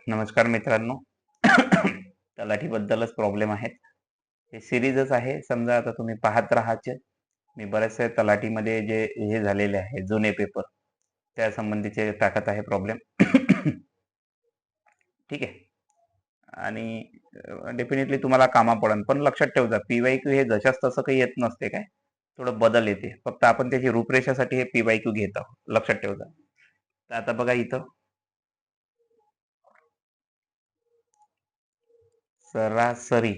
नमस्कार मित्रांनो. तलाठीबद्दलच प्रॉब्लेम आहेत. हे सिरीजच आहे. समजा आता तुम्ही पाहत राहायचे. मी बऱ्याचशा तलाठीमध्ये जे हे झालेले आहे जुने पेपर त्या संबंधीचे टाकत आहे प्रॉब्लेम. ठीक आहे. आणि डेफिनेटली तुम्हाला कामा पडेल. पण लक्षात ठेवा PYQ हे जशास तसं काही येत नसते काय. थोडं बदल येते. फक्त आपण त्याची रूपरेषासाठी हे PYQ घेत आहोत. लक्षात ठेवा. तर आता बघा इथं सरासरी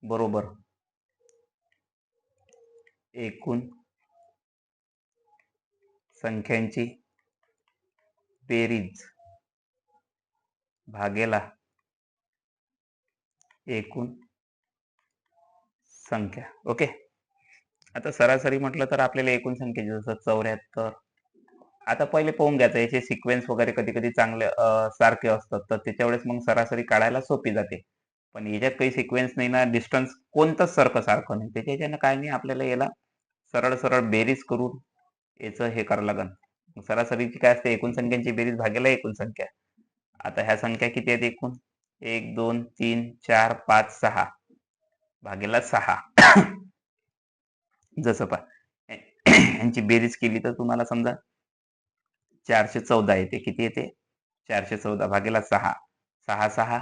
बरोबर एकूण संख्यांची बेरीज भागेला एकूण संख्या. ओके. आता सरासरी म्हटलं तर आपल्याला एकूण संख्येची जसं 74. आता पहिले पाहून घ्यायचं याचे सिक्वेन्स वगैरे कधी कधी चांगले सारखे असतात, तर त्याच्या वेळेस मग सरासरी काढायला सोपी जाते. पण याच्यात काही सिक्वेन्स नाही ना, डिस्टन्स कोणतंच सारखं नाही. त्याच्यानं काय नाही, आपल्याला याला सरळ सरळ बेरीज करून याचं हे करावं लागेल. सरासरीची काय असते, एकूण संख्यांची बेरीज भागेला एकूण संख्या. आता ह्या संख्या किती आहेत एकूण? 1 2 3 4 5 6 भागेला 6. जसं पहा यांची बेरीज केली तर तुम्हाला समजा 414 येते. किती येते? 414 भागेला 6. 6 6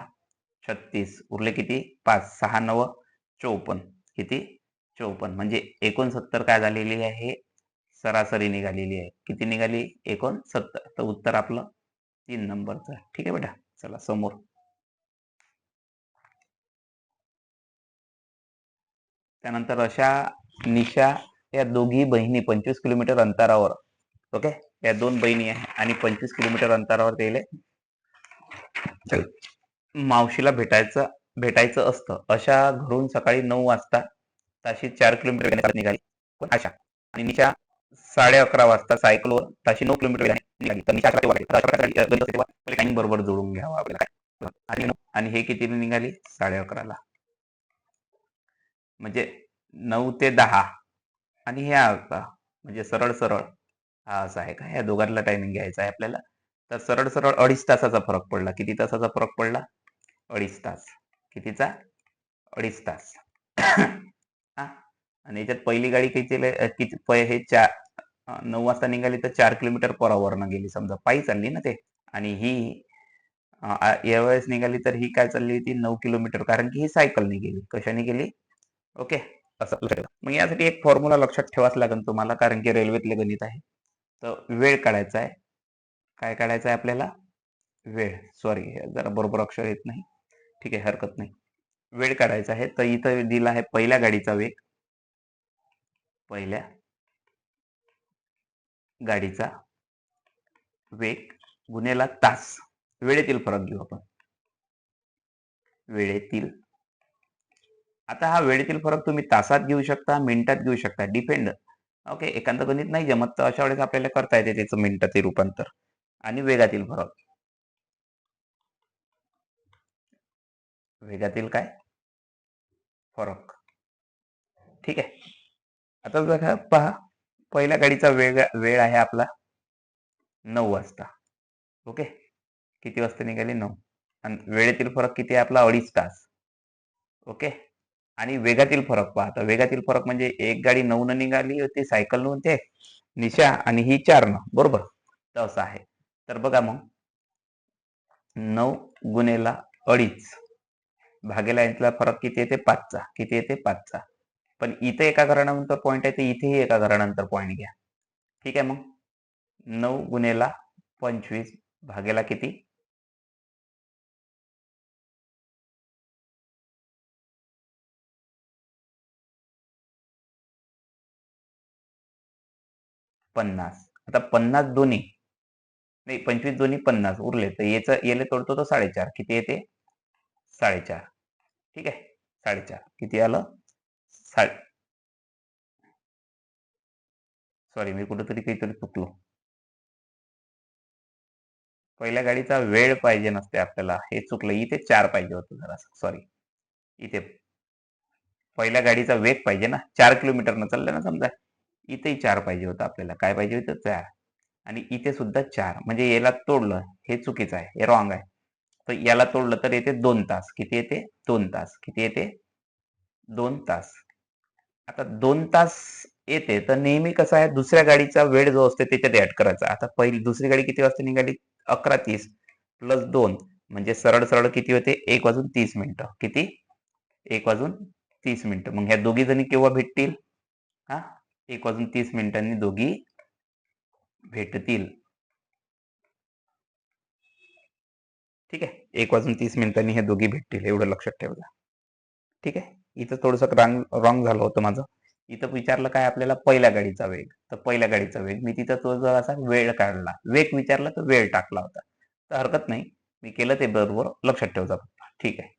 36 उरले किती? 5. 6 9 54. किती? 54. म्हणजे 69 काय झालेली आहे? सरासरी निघालेली आहे. किती निघाली? 69. तर उत्तर आपलं 3 नंबरचं. ठीक आहे बेटा. चला समोर. त्यानंतर अशा निशा या दोघी बहिणी 25 किलोमीटर अंतरावर, ओके, या दोन बहिणी आहे आणि 25 किलोमीटर अंतरावर त्याले मावशीला भेटायचं असतं. अशा घरून सकाळी 9 वाजता ताशी 4 किलोमीटर निघाली. पण आशा आणि निशा 11:30 वाजता सायकलवर ताशी 9 किलोमीटर निघाली. तर निशा टाइम बरोबर जोडून घ्यावा आपल्याला. आणि हे किती निघाली? 11:30ला. म्हणजे 9 ते 10 आणि हे आता म्हणजे सरळ सरळ हा असा आहे का, या दोघांना टायमिंग घ्यायचा आहे आपल्याला. तर सरळ सरळ 2.5 तासाचा फरक पडला. किती तासाचा फरक पडला? 2.5 तास. कितीचा? 2.5 तास. आणि याच्यात पहिली गाडी किती हे 9 वाजता निघाली तर 4 किलोमीटर पर आवर न गेली. समजा पायी चालली ना ते. आणि ही यावेळेस निघाली तर ही काय चालली होती? 9 किलोमीटर. कारण की ही सायकलने गेली. कशाने गेली? ओके. असं लक्षात. मग यासाठी एक फॉर्म्युला लक्षात ठेवाच लागेल तुम्हाला, कारण की रेल्वेतले गणित आहे. तर वेळ काढायचा आहे. काय काढायचं आहे आपल्याला? वेळ. सॉरी, जरा बरोबर अक्षर येत नाही. ठीक आहे, हरकत नाही. वेळ काढायचा आहे. तर इथं दिला आहे पहिल्या गाडीचा वेग. पहिल्या गाडीचा वेग गुणेला तास. वेळेतील फरक घेऊ आपण. वेळेतील. आता हा वेळेतील फरक तुम्ही तासात घेऊ शकता, मिनिटात घेऊ शकता. डिपेंड. ओके. एखादं गणित नाही जमत तर अशा वेळेस आपल्याला करता येते त्याचं मिनिटाचे रूपांतर. आणि वेगातील फरक. वेगातील काय? फरक. ठीक आहे. आता बघा, पहा, पहिल्या गाडीचा वेळ आहे आपला 9 वाजता. ओके. किती वाजता निघाली? 9. आणि वेळेतील फरक किती आहे आपला? 2.5 तास. ओके. आणि वेगातील फरक पहा. आता वेगातील फरक म्हणजे एक गाडी 9 न निघाली होती सायकलनं, ते निशा, आणि ही 4 न. बरोबर. तर असं आहे. तर बघा मग 9 गुणेला 2.5 भागेला यांतला फरक किती येते? 5चा. किती येते? 5चा. पण इथे एका घरानंतर पॉईंट आहे, तर इथेही एका घरानंतर पॉईंट घ्या. ठीक आहे. मग 9 गुणेला 25 भागेला किती? 50. आता 50 दोन्ही नाही, 25 दोन्ही 50 उरले, तर याले तोडतो तो 4.5. किती येते? 4.5. ठीक आहे. 4.5 किती आलं? सॉरी, मी कुठेतरी काहीतरी चुकलो. पहिल्या गाडीचा वेळ पाहिजे नसते आपल्याला, हे चुकलं. इथे 4 पाहिजे होतं जरा. सॉरी. इथे पहिल्या गाडीचा वेग पाहिजे ना. 4 किलोमीटर चाललं ना समजा. इथेही 4 पाहिजे होतं आपल्याला. काय पाहिजे होतं? 4. आणि इथे सुद्धा 4. म्हणजे याला तोडलं. हे चुकीचं आहे. हे रॉंग आहे. तर याला तोडलं तर येते 2 तास. किती येते? 2 तास. किती येते? 2 तास. आता 2 तास येते तर नेहमी कसं आहे, दुसऱ्या गाडीचा वेळ जो असतो त्याच्यात ऍड करायचा. आता पहिली दुसरी गाडी किती वाजता निघाली? 11:30 प्लस 2 म्हणजे सरळ सरळ किती होते? 1:30 किती? 1:30 मग ह्या दोघी जणी केव्हा भेटतील? हा, 1:30 दोघी भेटतील. ठीक आहे, 1:30 हे दोघी भेटतील, एवढं लक्षात ठेवलं. ठीक आहे, इथं थोडंसं रॉंग झालं होतं माझं. इथं विचारलं काय आपल्याला? पहिल्या गाडीचा वेग. तर पहिल्या गाडीचा वेग मी तिथं तो जर असा वेळ काढला, वेग विचारला तर वेळ टाकला होता. तर हरकत नाही, मी केलं ते बरोबर, लक्षात ठेवता. ठीक आहे.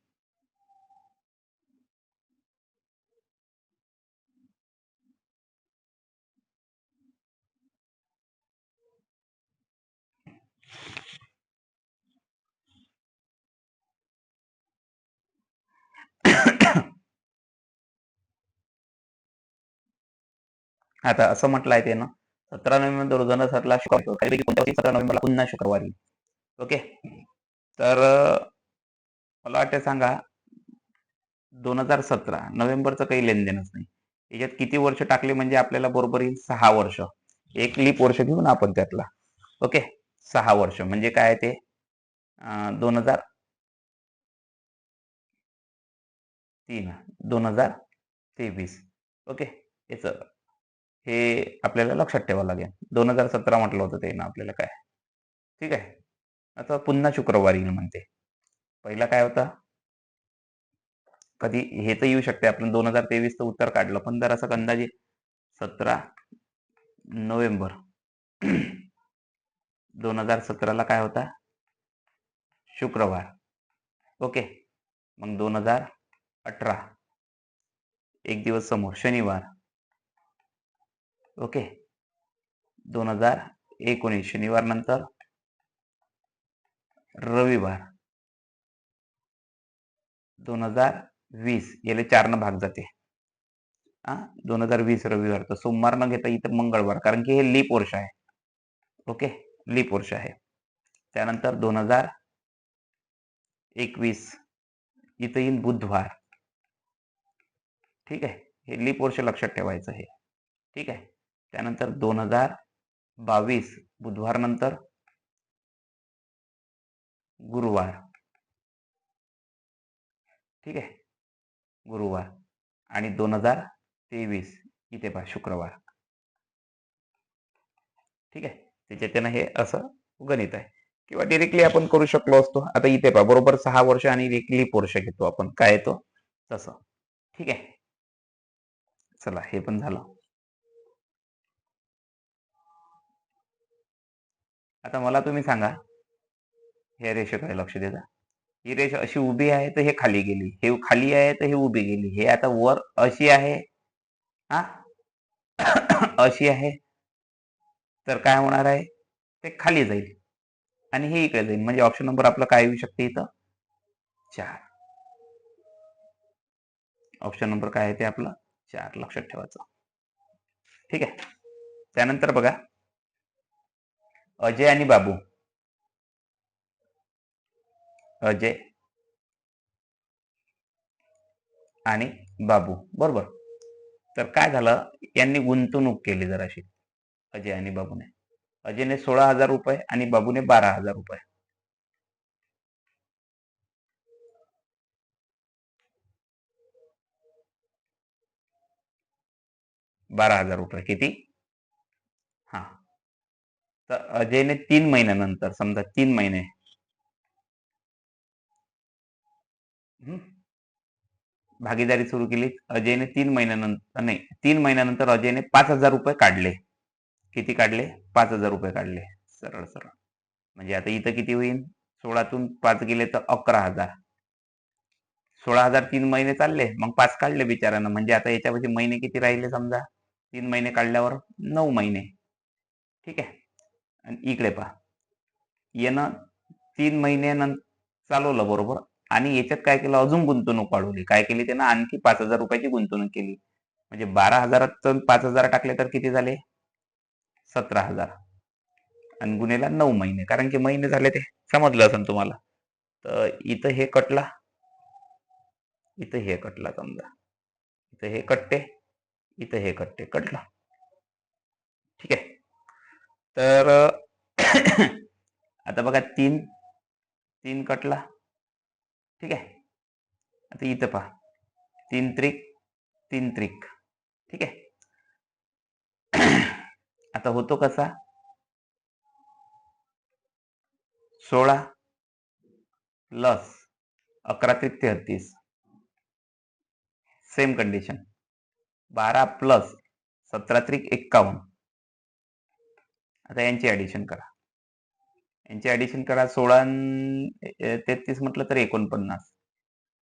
आता असं म्हटलं आहे त्यानं, 17 नोव्हेंबर 2000 ठरला 17 नोव्हेंबरला पुन्हा शुक्रवारी. ओके, तर मला वाटतं सांगा, 2017 नोव्हेंबरचं काही लेनदेनच नाही. याच्यात किती वर्ष टाकले म्हणजे आपल्याला बरोबर येईल? 6 वर्ष. एक लीप वर्ष घेऊ ना आपण त्यातला. ओके, 6 वर्ष म्हणजे काय ते? 2003 2023. ओके, याच हे आपल्याला लक्षात ठेवावं लागेल. 2017 म्हटलं होतं ते ना आपल्याला काय. ठीक आहे, आता पुन्हा शुक्रवारी येईल म्हणते. पहिला काय होता? कधी हे तर येऊ शकते, आपण 2023चं उत्तर काढलं, पण जर असं अंदाजे 17 नोव्हेंबर 2017ला काय होता? शुक्रवार. ओके, मग 2018 एक दिवस समोर शनिवार. ओके, 2019 शनिवार नंतर रविवार. 2020 याला 4 न भाग जाते. 2020 रविवार, तर सोमवार न घेता इथं मंगळवार, कारण की हे लीप वर्ष आहे. ओके, लीप वर्ष आहे. त्यानंतर 2021 इथं येईल बुधवार. ठीक आहे, हे लीप वर्ष लक्षात ठेवायचं हे. ठीक आहे, त्यानंतर 2022 बुधवार नंतर गुरुवार. ठीक आहे, गुरुवार. आणि 2023 इथे पहा शुक्रवार. ठीक आहे, त्याच्यानं हे असं गणित आहे, किंवा डिरेक्टली आपण करू शकलो असतो. आता इथे पहा, बरोबर 6 वर्ष आणि एक लीप वर्ष घेतो आपण, काय येतो तसं. ठीक आहे, चला हे पण झालं. आता मला तुम्ही सांगा, हे रेषेकडे लक्ष देता. ही रेष अशी उभी आहे तर हे खाली गेली, हे खाली आहे तर हे उभी गेली, हे आता वर अशी आहे, हा अशी आहे, तर काय होणार आहे? ते खाली जाईल आणि हे इकडे जाईल. म्हणजे ऑप्शन नंबर आपलं काय येऊ शकते इथं? 4. ऑप्शन नंबर काय आहे ते आपलं? 4 लक्षात ठेवायचं. ठीक आहे, त्यानंतर बघा, अजय आणि बाबू. अजय आणि बाबू, बरोबर. तर काय झालं, यांनी गुंतवणूक केली जराशी, अजय आणि बाबूने. अजयने 16,000 रुपये आणि बाबूने 12,000 रुपये. 12,000 रुपये किती? हा, तर अजयने 3 महिन्यानंतर, समजा 3 महिने, भागीदारी सुरू केली. अजयने 3 महिन्यानंतर, नाही, 3 महिन्यानंतर अजयने 5,000 रुपये काढले. किती काढले? 5,000 रुपये काढले, सरळ सरळ. म्हणजे आता इथं किती होईल? 16तून 5 गेले तर 11,000. 16,000 3 महिने चालले, मग 5 काढले बिचारानं. म्हणजे आता याच्यामध्ये महिने किती राहिले? समजा 3 महिने काढल्यावर 9 महिने. ठीक आहे, आणि इकडे पहा, यानं 3 महिन्यानंतर चालवलं, बरोबर. आणि याच्यात काय केलं? अजून गुंतवणूक वाढवली. काय केली त्यानं? आणखी 5,000 रुपयाची गुंतवणूक केली. म्हणजे 12,000 5,000 टाकले तर किती झाले? 17,000. आणि गुन्हेला 9 महिने, कारण की महिने झाले ते समजलं असेल तुम्हाला. तर इथं हे कटला, इथं हे कटला, समजा इथं हे कटते, इथं हे कटते, कटला. ठीक आहे. तर आता बघा 3 कटला. ठीक आहे. आता इथं पहा 3 त्रिक 3 त्रिक. ठीक आहे. आता होतो कसा 16 प्लस 11 त्रिक 33, सेम कंडिशन. 12 प्लस 17 त्रिक 51. आता यांची ऍडिशन करा. यांची ऍडिशन करा. 16 33 म्हटलं तर 49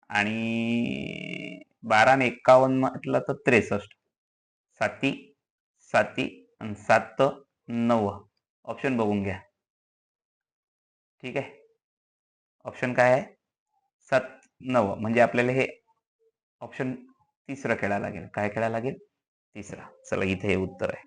आणि 12 आणि 51 म्हटलं तर 63. 7 7 आणि 7 9. ऑप्शन बघून घ्या. ठीक आहे. ऑप्शन काय आहे? 7 9. म्हणजे आपल्याला हे ऑप्शन तिसरं खेळायला लागेल. काय खेळायला लागेल? तिसरा. चला इथे हे उत्तर आहे.